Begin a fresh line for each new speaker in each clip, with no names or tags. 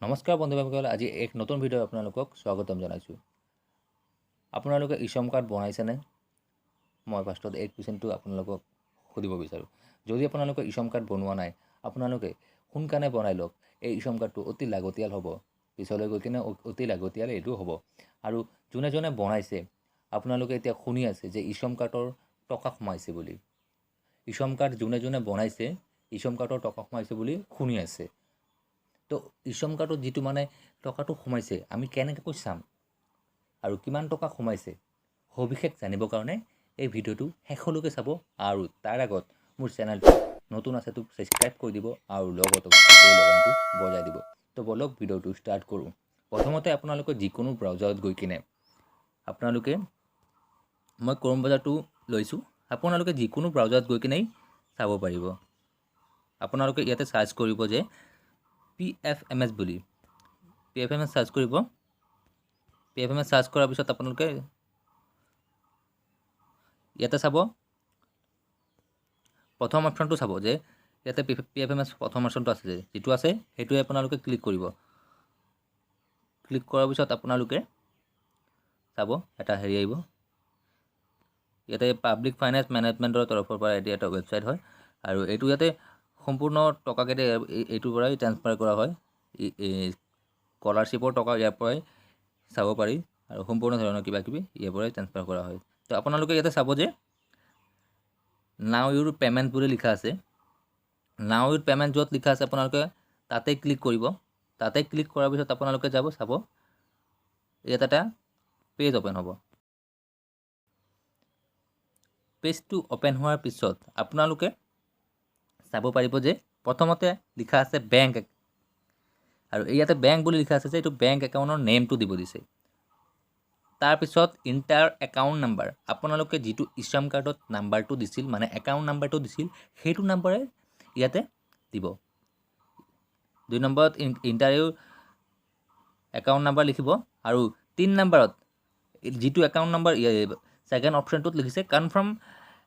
নমস্কাৰ বন্ধুসকল, আজি এক নতুন ভিডিঅ' আপোনালোকক স্বাগতম জনাইছোঁ। আপোনালোকে ইছম কাৰ্ড বনাইছেনে? মই ফাৰ্ষ্টত এই কুৱেশ্যনটো আপোনালোকক সুধিব বিচাৰোঁ। যদি আপোনালোকে ইছম কাৰ্ড বনোৱা নাই, আপোনালোকে সোনকালে বনাই লওক। এই ইছম কাৰ্ডটো অতি লাগতিয়াল হ'ব, পিছলৈ গৈ কিনে অতি লাগতিয়াল এইটো হ'ব। আৰু যোনে যোনে বনাইছে, আপোনালোকে এতিয়া শুনি আছে যে ইছম কাৰ্ডৰ টকা সোমাইছে বুলি। ইছম কাৰ্ড যোনে যোনে বনাইছে, ইছম কাৰ্ডৰ টকা সোমাইছে বুলি শুনি আছে। তো ইছম কাৰ্ডত যিটো টকাটো সোমাইছে, আমি কেনেকৈ চাম আৰু কিমান টকা সোমাইছে সবিশেষ জানিবৰ কাৰণে এই ভিডিঅ'টো শেষলৈকে চাব। আৰু তাৰ আগত মোৰ চেনেলটো নতুন আছে তো ছাবস্ক্ৰাইব কৰি দিব আৰু লগতে লগনটো বজাই দিব। তো বলক ভিডিঅ'টো ষ্টাৰ্ট কৰোঁ। প্ৰথমতে আপোনালোকে যিকোনো ব্ৰাউজাৰত গৈ কিনে মই ক্ৰম ব্ৰাউজাৰটো লৈছোঁ। আপোনালোকে যিকোনো ব্ৰাউজাৰত গৈ কিনে চাব পাৰিব। আপোনালোকে ইয়াতে চাৰ্চ কৰিব যে PFMS বুলি PFMS সাৰ্চ কৰিব। PFMS সাৰ্চ কৰাৰ পিছত আপোনালোকে ইয়াতে চাব, প্ৰথম অপশ্যনটো চাব যে ইয়াতে PFMS প্ৰথম অপশ্যনটো আছে যিটো আছে সেইটোৱে আপোনালোকে ক্লিক কৰিব। ক্লিক কৰাৰ পিছত আপোনালোকে চাব এটা হেৰি আহিব। ইয়াতে পাব্লিক ফাইনেন্স মেনেজমেণ্টৰ তৰফৰ পৰা এটা ৱেবছাইট হয় আৰু এইটো ইয়াতে সম্পূৰ্ণ টকাকেইটা এইটোৰ পৰাই ট্ৰান্সফাৰ কৰা হয়। স্কলাৰশ্বিপৰ টকা ইয়াৰ পৰাই চাব পাৰি আৰু সম্পূৰ্ণ ধৰণৰ কিবা কিবি ইয়াৰ পৰাই ট্ৰান্সফাৰ কৰা হয়। তো আপোনালোকে ইয়াতে চাব যে নাও ইউৰ পে'মেণ্ট বুলি লিখা আছে। নাও ইউৰ পে'মেণ্ট য'ত লিখা আছে আপোনালোকে তাতে ক্লিক কৰিব। তাতে ক্লিক কৰাৰ পিছত আপোনালোকে যাব চাব ইয়াত এটা পেজ অ'পেন হ'ব। পেজটো অ'পেন হোৱাৰ পিছত আপোনালোকে চাব পাৰিব যে প্ৰথমতে লিখা আছে বেংক, আৰু ইয়াতে বেংক বুলি লিখা আছে যে এইটো বেংক একাউণ্টৰ নেমটো দিব দিছে। তাৰপিছত ইণ্টাৰ একাউণ্ট নাম্বাৰ, আপোনালোকে যিটো ইছম কাৰ্ডত নাম্বাৰটো দিছিল একাউণ্ট নাম্বাৰটো দিছিল সেইটো নাম্বাৰে ইয়াতে দিব। 2 নম্বৰত ইণ্টাৰ একাউণ্ট নাম্বাৰ লিখিব আৰু 3 নম্বৰত যিটো একাউণ্ট নাম্বাৰ ছেকেণ্ড অপশ্যনটোত লিখিছে কনফাৰ্ম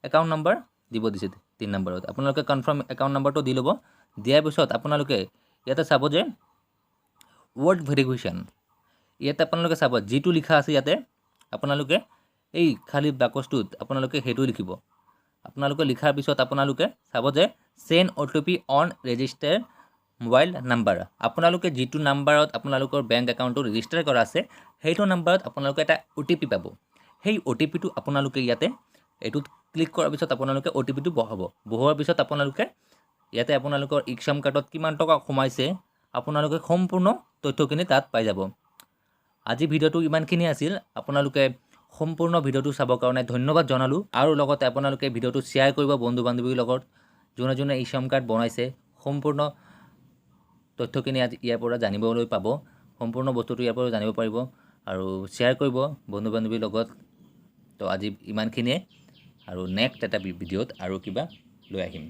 একাউণ্ট নাম্বাৰ দিব দিছে। 3 নম্বৰত আপোনালোকে কনফাৰ্ম একাউণ্ট নাম্বাৰটো দি ল'ব। দিয়াৰ পিছত আপোনালোকে ইয়াতে চাব যে ৱৰ্ড ভেৰিফিকেশ্যন, ইয়াতে আপোনালোকে চাব যিটো লিখা আছে ইয়াতে আপোনালোকে এই খালী বাকচটোত আপোনালোকে সেইটো লিখিব। আপোনালোকে লিখাৰ পিছত আপোনালোকে চাব যে send OTP on register mobile number, আপোনালোকে যিটো নাম্বাৰত আপোনালোকৰ বেংক একাউণ্টটো ৰেজিষ্টাৰ কৰা আছে সেইটো নাম্বাৰত আপোনালোকে এটা OTP পাব। সেই OTPটো আপোনালোকে ইয়াতে এইটোত ক্লিক কৰাৰ পিছত আপোনালোকে OTPটো বহোৱাৰ পিছত আপোনালোকে ইয়াতে আপোনালোকৰ ইছম কাৰ্ডত কিমান টকা সোমাইছে আপোনালোকে সম্পূৰ্ণ তথ্যখিনি তাত পাই যাব। আজি ভিডিঅ'টো ইমানখিনি আছিল। আপোনালোকে সম্পূৰ্ণ ভিডিঅ'টো চাবৰ কাৰণে ধন্যবাদ জনালোঁ আৰু লগতে আপোনালোকে ভিডিঅ'টো শ্বেয়াৰ কৰিব বন্ধু বান্ধৱীৰ লগত। যোনে যোনে ইছম কাৰ্ড বনাইছে সম্পূৰ্ণ তথ্যখিনি আজি ইয়াৰ পৰা জানিবলৈ পাব। সম্পূৰ্ণ বস্তুটো ইয়াৰ পৰা জানিব পাৰিব আৰু শ্বেয়াৰ কৰিব বন্ধু বান্ধৱীৰ লগত। তো আজি ইমানখিনিয়ে, আৰু নেক্সট এটা ভিডিঅ'ত আৰু কিবা লৈ আহিম।